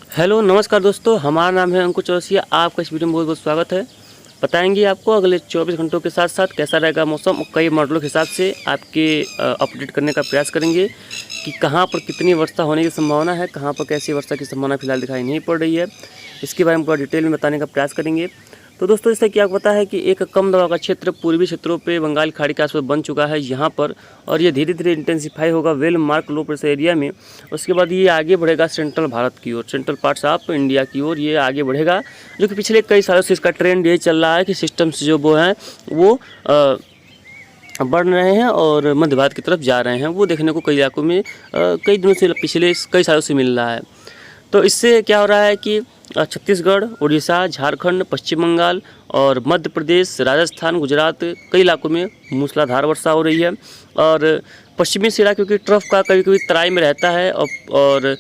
Hello नमस्कार दोस्तों, हमारा नाम है अंकुर चौरसिया। आपका इस वीडियो में बहुत बहुत स्वागत है। बताएंगे आपको अगले 24 घंटों के साथ साथ कैसा रहेगा मौसम और कई मॉडलों के हिसाब से आपके अपडेट करने का प्रयास करेंगे कि कहां पर कितनी वर्षा होने की संभावना है, कहां पर कैसी वर्षा की संभावना फिलहाल दिखाई नहीं पड़ रही है। इसके बारे में पूरा डिटेल में बताने का प्रयास करेंगे। तो दोस्तों, इससे क्या पता है कि एक कम दबाव का क्षेत्र पूर्वी क्षेत्रों पे बंगाल खाड़ी के आसपास बन चुका है यहाँ पर, और ये धीरे धीरे इंटेंसिफाई होगा well mark low pressure area में। उसके बाद ये आगे बढ़ेगा सेंट्रल भारत की ओर, सेंट्रल पार्ट्स ऑफ इंडिया की ओर ये आगे बढ़ेगा, जो कि पिछले कई सालों से इसका ट्रेंड यही चल रहा है कि सिस्टम्स जो वो हैं वो बढ़ रहे हैं और मध्य भारत की तरफ जा रहे हैं। वो देखने को कई इलाकों में कई दिनों से, पिछले कई सालों से मिल रहा है। तो इससे क्या हो रहा है कि छत्तीसगढ़, उड़ीसा, झारखंड, पश्चिम बंगाल और मध्य प्रदेश, राजस्थान, गुजरात कई इलाकों में मूसलाधार वर्षा हो रही है। और पश्चिमी सिरा क्योंकि ट्रफ का कभी कभी तराई में रहता है, और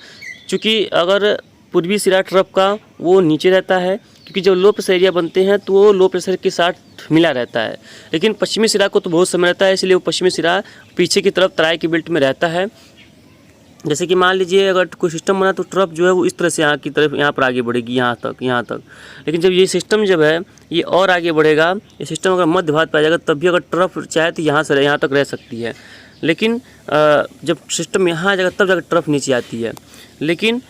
चूँकि अगर पूर्वी सिरा ट्रफ का वो नीचे रहता है, क्योंकि जब लो प्रेशर एरिया बनते हैं तो वो लो प्रेशर के साथ मिला रहता है, लेकिन पश्चिमी सिरा को तो बहुत समय रहता है, इसलिए वो पश्चिमी सिरा पीछे की तरफ तराई की बेल्ट में रहता है। जैसे कि मान लीजिए अगर कोई सिस्टम बना तो ट्रफ जो है वो इस तरह से यहाँ की तरफ यहाँ पर आगे बढ़ेगी, यहाँ तक। लेकिन जब ये सिस्टम जब है ये और आगे बढ़ेगा, ये सिस्टम अगर मध्य भारत पर आ जाएगा तब भी अगर ट्रफ चाहे तो यहाँ से यहाँ तक रह सकती है। लेकिन जब सिस्टम यहाँ आ जाएगा तब जाकर ट्रफ नीचे आती है। लेकिन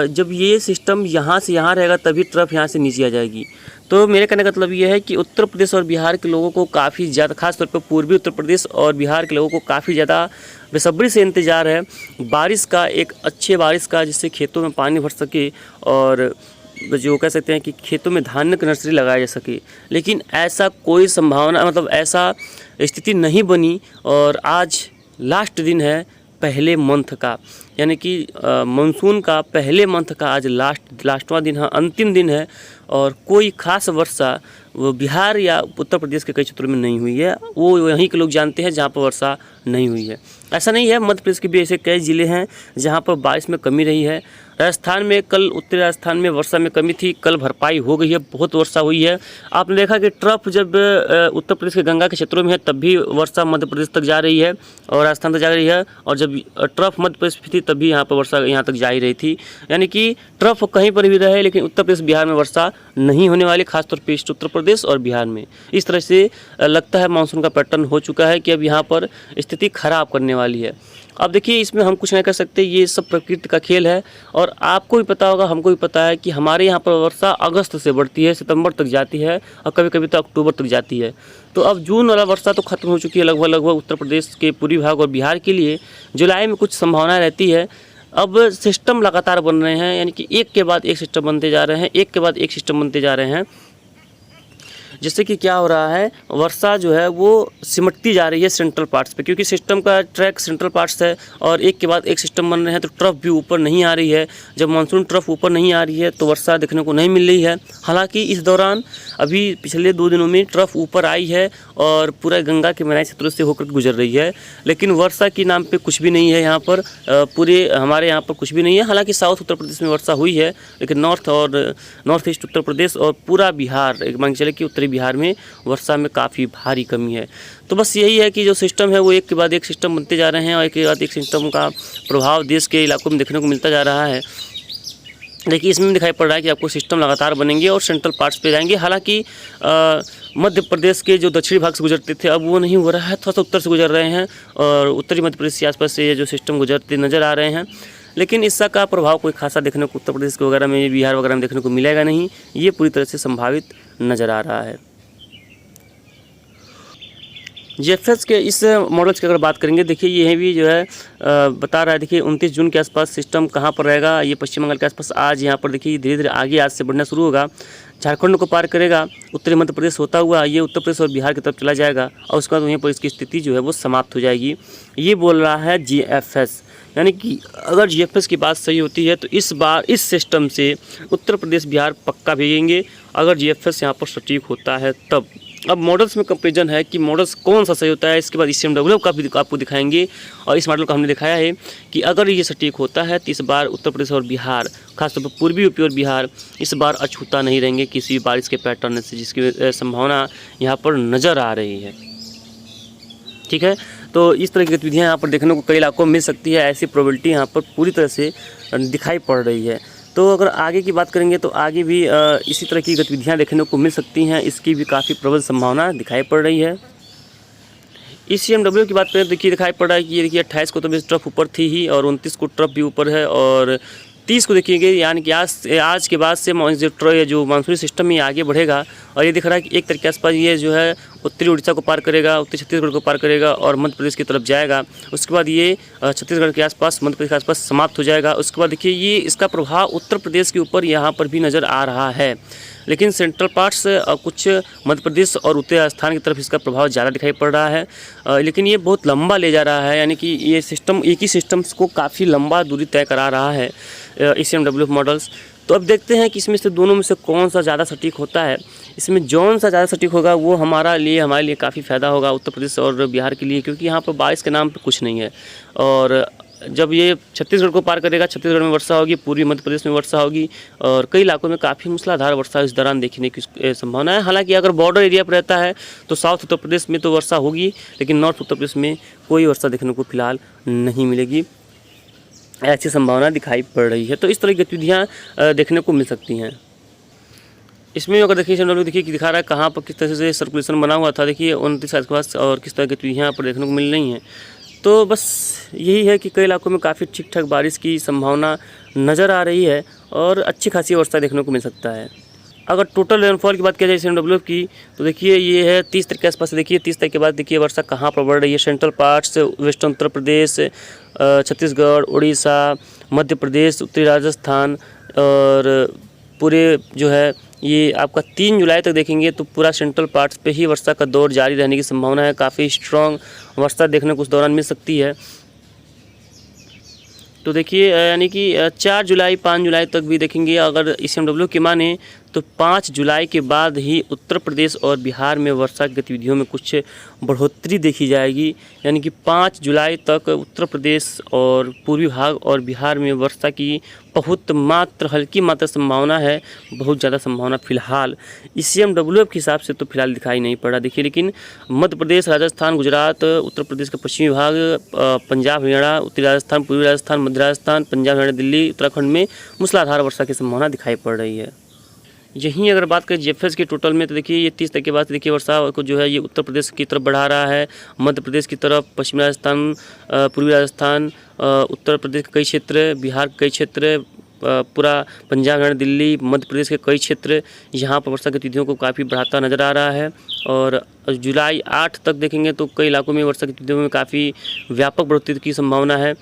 जब ये सिस्टम यहाँ से यहाँ रहेगा तभी ट्रफ यहाँ से नीचे आ जाएगी। तो मेरे कहने का मतलब ये है कि उत्तर प्रदेश और बिहार के लोगों को काफ़ी ज़्यादा, खासतौर पर पूर्वी उत्तर प्रदेश और बिहार के लोगों को काफ़ी ज़्यादा बेसब्री से इंतज़ार है बारिश का, एक अच्छे बारिश का, जिससे खेतों में पानी भर सके और जो कह सकते हैं कि खेतों में धान की नर्सरी लगाया जा सके। लेकिन ऐसा कोई संभावना, मतलब ऐसा स्थिति नहीं बनी। और आज लास्ट दिन है पहले मंथ का, यानी कि मानसून का पहले मंथ का आज लास्टवां दिन है, अंतिम दिन है, और कोई खास वर्षा वो बिहार या उत्तर प्रदेश के कई क्षेत्रों में नहीं हुई है। वो वहीं के लोग जानते हैं जहाँ पर वर्षा नहीं हुई है। ऐसा नहीं है, मध्य प्रदेश के भी ऐसे कई ज़िले हैं जहाँ पर बारिश में कमी रही है। राजस्थान में कल, उत्तरी राजस्थान में वर्षा में कमी थी, कल भरपाई हो गई है, बहुत वर्षा हुई है। आपने देखा कि ट्रफ जब उत्तर प्रदेश के गंगा के क्षेत्रों में है तब भी वर्षा मध्य प्रदेश तक जा रही है और राजस्थान तक जा रही है, और जब ट्रफ मध्य प्रदेश में थी तब भी यहाँ पर वर्षा यहाँ तक जा ही रही थी। यानी कि ट्रफ कहीं पर भी रहे, लेकिन उत्तर प्रदेश बिहार में वर्षा नहीं होने वाली, खासतौर पर ईस्ट उत्तर प्रदेश और बिहार में। इस तरह से लगता है मानसून का पैटर्न हो चुका है कि अब यहाँ पर स्थिति खराब करने वाली है। अब देखिए, इसमें हम कुछ नहीं कर सकते, ये सब प्रकृति का खेल है। और आपको भी पता होगा, हमको भी पता है कि हमारे यहाँ पर वर्षा अगस्त से बढ़ती है, सितंबर तक जाती है और कभी कभी तो अक्टूबर तक जाती है। तो अब जून वाला वर्षा तो खत्म हो चुकी है लगभग उत्तर प्रदेश के पूर्वी भाग और बिहार के लिए। जुलाई में कुछ संभावना रहती है। अब सिस्टम लगातार बन रहे हैं, यानी कि एक के बाद एक सिस्टम बनते जा रहे हैं, एक के बाद एक सिस्टम बनते जा रहे हैं, जिससे कि क्या हो रहा है, वर्षा जो है वो सिमटती जा रही है सेंट्रल पार्ट्स पे, क्योंकि सिस्टम का ट्रैक सेंट्रल पार्ट्स है और एक के बाद एक सिस्टम बन रहे हैं, तो ट्रफ भी ऊपर नहीं आ रही है। जब मानसून ट्रफ ऊपर नहीं आ रही है तो वर्षा देखने को नहीं मिल रही है। हालांकि इस दौरान अभी पिछले 2 दिनों में ट्रफ ऊपर आई है और पूरा गंगा के मैदानी क्षेत्रों से होकर गुजर रही है, लेकिन वर्षा के नाम पर कुछ भी नहीं है यहाँ पर, पूरे हमारे यहाँ पर कुछ भी नहीं है। हालाँकि साउथ उत्तर प्रदेश में वर्षा हुई है, लेकिन नॉर्थ ईस्ट उत्तर प्रदेश और पूरा बिहार, एक मान के चले कि उत्तरी बिहार में वर्षा में काफ़ी भारी कमी है। तो बस यही है कि जो सिस्टम है वो एक के बाद एक सिस्टम बनते जा रहे हैं और एक के बाद एक सिस्टम का प्रभाव देश के इलाकों में देखने को मिलता जा रहा है। देखिए, इसमें दिखाई पड़ रहा है कि आपको सिस्टम लगातार बनेंगे और सेंट्रल पार्ट्स पे जाएंगे। हालांकि मध्य प्रदेश के जो दक्षिणी भाग से गुजरते थे अब वो नहीं हो रहा है, थोड़ा सा उत्तर से गुजर रहे हैं और उत्तरी मध्य प्रदेश के आसपास से ये जो सिस्टम गुजरते नज़र आ रहे हैं। लेकिन इसका का प्रभाव कोई खासा देखने को उत्तर प्रदेश के वगैरह में, बिहार वगैरह में देखने को मिलेगा नहीं, ये पूरी तरह से संभावित नज़र आ रहा है। जीएफएस के इस मॉडल्स की अगर बात करेंगे, देखिए ये भी जो है बता रहा है, देखिए 29 जून के आसपास सिस्टम कहाँ पर रहेगा, ये पश्चिम बंगाल के आसपास आज यहाँ पर देखिए धीरे धीरे आगे आज से बढ़ना शुरू होगा, झारखंड को पार करेगा, उत्तरी मध्य प्रदेश होता हुआ ये उत्तर प्रदेश और बिहार की तरफ चला जाएगा और उसके बाद वहीं पर इसकी स्थिति जो है वो समाप्त हो जाएगी। ये बोल रहा है जीएफएस। यानी कि अगर जीएफएस की बात सही होती है तो इस बार इस सिस्टम से उत्तर प्रदेश बिहार पक्का भेजेंगे, अगर जीएफएस यहाँ पर सटीक होता है तब। अब मॉडल्स में कंपेरिजन है कि मॉडल्स कौन सा सही होता है, इसके बाद ECMW का भी आपको दिखाएंगे। और इस मॉडल का हमने दिखाया है कि अगर ये सटीक होता है तो इस बार उत्तर प्रदेश और बिहार, खासतौर पर पूर्वी यूपी और बिहार इस बार अछूता नहीं रहेंगे किसी बारिश के पैटर्न से, जिसकी संभावना यहाँ पर नज़र आ रही है। ठीक है, तो इस तरह की गतिविधियाँ यहाँ पर देखने को कई इलाकों में मिल सकती है, ऐसी प्रोबेबिलिटी यहाँ पर पूरी तरह से दिखाई पड़ रही है। तो अगर आगे की बात करेंगे तो आगे भी इसी तरह की गतिविधियाँ देखने को मिल सकती हैं, इसकी भी काफ़ी प्रबल संभावना दिखाई पड़ रही है। ECMW की बात करें तो देखिए दिखाई पड़ रहा है कि ये देखिए 28 को तो बेस ट्रफ ऊपर थी ही, और 29 को ट्रफ भी ऊपर है, और 30 को देखिएगा, यानी कि आज के बाद से जो मानसूनी सिस्टम ये आगे बढ़ेगा, और ये दिख रहा है कि एक तारीख के आसपास ये जो है उत्तरी उड़ीसा को पार करेगा, उत्तरी छत्तीसगढ़ को पार करेगा और मध्य प्रदेश की तरफ जाएगा। उसके बाद ये छत्तीसगढ़ के आसपास, मध्य प्रदेश के आसपास समाप्त हो जाएगा। उसके बाद देखिए ये इसका प्रभाव उत्तर प्रदेश के ऊपर यहाँ पर भी नज़र आ रहा है, लेकिन सेंट्रल पार्ट्स कुछ मध्य प्रदेश और उत्तरी राजस्थान की तरफ इसका प्रभाव ज़्यादा दिखाई पड़ रहा है, लेकिन ये बहुत लंबा ले जा रहा है, यानी कि ये सिस्टम एक ही सिस्टम्स को काफ़ी लंबा दूरी तय करा रहा है ECMW मॉडल्स। तो अब देखते हैं कि इसमें से दोनों में से कौन सा ज़्यादा सटीक होता है। इसमें जौन सा ज़्यादा सटीक होगा वो हमारे लिए काफ़ी फ़ायदा होगा उत्तर प्रदेश और बिहार के लिए, क्योंकि यहाँ पर बारिश के नाम पर कुछ नहीं है। और जब ये छत्तीसगढ़ को पार करेगा, छत्तीसगढ़ में वर्षा होगी, पूर्वी मध्य प्रदेश में वर्षा होगी, और कई इलाकों में काफ़ी मूसलाधार वर्षा इस दौरान देखने की संभावना है। हालांकि अगर बॉर्डर एरिया पर रहता है तो साउथ उत्तर प्रदेश में तो वर्षा होगी, लेकिन नॉर्थ उत्तर प्रदेश में कोई वर्षा देखने को फिलहाल नहीं मिलेगी, ऐसी संभावना दिखाई पड़ रही है। तो इस तरह की गतिविधियाँ देखने को मिल सकती हैं। इसमें अगर देखिए ECMW देखिए कि दिखा रहा है कहाँ पर किस तरह से सर्कुलेशन बना हुआ था, देखिए 29 के पास, और किस तरह की गतिविधियाँ यहाँ पर देखने को मिल रही हैं। तो बस यही है कि कई इलाकों में काफ़ी ठीक ठाक बारिश की संभावना नज़र आ रही है, और अच्छी खासी वर्षा देखने को मिल सकता है। अगर टोटल रेनफॉल की बात किया जाए ECMW की, तो देखिए ये है 30 तारीख के आसपास। देखिए 30 तारीख के बाद देखिए वर्षा कहाँ पर बढ़ रही है। Central parts, western Uttar Pradesh, Chhattisgarh, Orissa, Madhya Pradesh, उत्तरी राजस्थान, और पूरे जो है ये आपका 3 जुलाई तक देखेंगे तो पूरा सेंट्रल पार्ट्स पे ही वर्षा का दौर जारी रहने की संभावना है। काफ़ी स्ट्रॉन्ग वर्षा देखने को उस दौरान मिल सकती है। तो देखिए यानी कि 4 जुलाई 5 जुलाई तक भी देखेंगे अगर ECMW की माने तो 5 जुलाई के बाद ही उत्तर प्रदेश और बिहार में वर्षा की गतिविधियों में कुछ बढ़ोतरी देखी जाएगी, यानी कि 5 जुलाई तक उत्तर प्रदेश और पूर्वी भाग और बिहार में वर्षा की बहुत मात्र हल्की मात्रा संभावना है, बहुत ज़्यादा संभावना फिलहाल ECMW के हिसाब से तो फिलहाल दिखाई नहीं पड़ा। देखिए लेकिन मध्य प्रदेश, राजस्थान, गुजरात, उत्तर प्रदेश का पश्चिमी भाग, पंजाब, हरियाणा, उत्तरी राजस्थान, पूर्वी राजस्थान, मध्य राजस्थान, पंजाब, हरियाणा, दिल्ली, उत्तराखंड में मूसलाधार वर्षा की संभावना दिखाई पड़ रही है। यहीं अगर बात करें GFS के टोटल में, तो देखिए ये 30 तारीख के बाद देखिए वर्षा को जो है ये उत्तर प्रदेश की तरफ बढ़ा रहा है, मध्य प्रदेश की तरफ, पश्चिमी राजस्थान, पूर्वी राजस्थान, उत्तर प्रदेश के कई क्षेत्र, बिहार के कई क्षेत्र, पूरा पंजाब, हरियाणा, दिल्ली, मध्य प्रदेश के कई क्षेत्र, यहाँ पर वर्षा गतिविधियों को काफ़ी बढ़ाता नज़र आ रहा है। और जुलाई 8 तक देखेंगे तो कई इलाकों में वर्षा गतिविधियों में काफ़ी व्यापक बढ़ोतरी की संभावना है।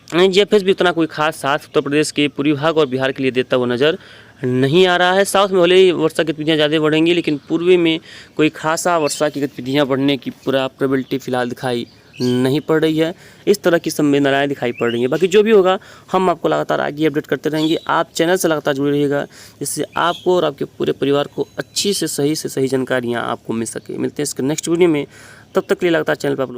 GFS भी उतना कोई खास साथ उत्तर प्रदेश के पूर्वी भाग और बिहार के लिए देता हुआ नज़र नहीं आ रहा है। साउथ में भले ही वर्षा की गतिविधियाँ ज़्यादा बढ़ेंगी, लेकिन पूर्वी में कोई खासा वर्षा की गतिविधियाँ बढ़ने की पूरा प्रोबेबिलिटी फिलहाल दिखाई नहीं पड़ रही है। इस तरह की संवेदनाएँ दिखाई पड़ रही हैं। बाकी जो भी होगा हम आपको लगातार आगे अपडेट करते रहेंगे। आप चैनल से लगातार जुड़े रहिएगा, जिससे आपको और आपके पूरे परिवार को अच्छी से सही जानकारियाँ आपको मिल सके। मिलते हैं इसके नेक्स्ट वीडियो में, तब तक के लिए लगातार चैनल पर आप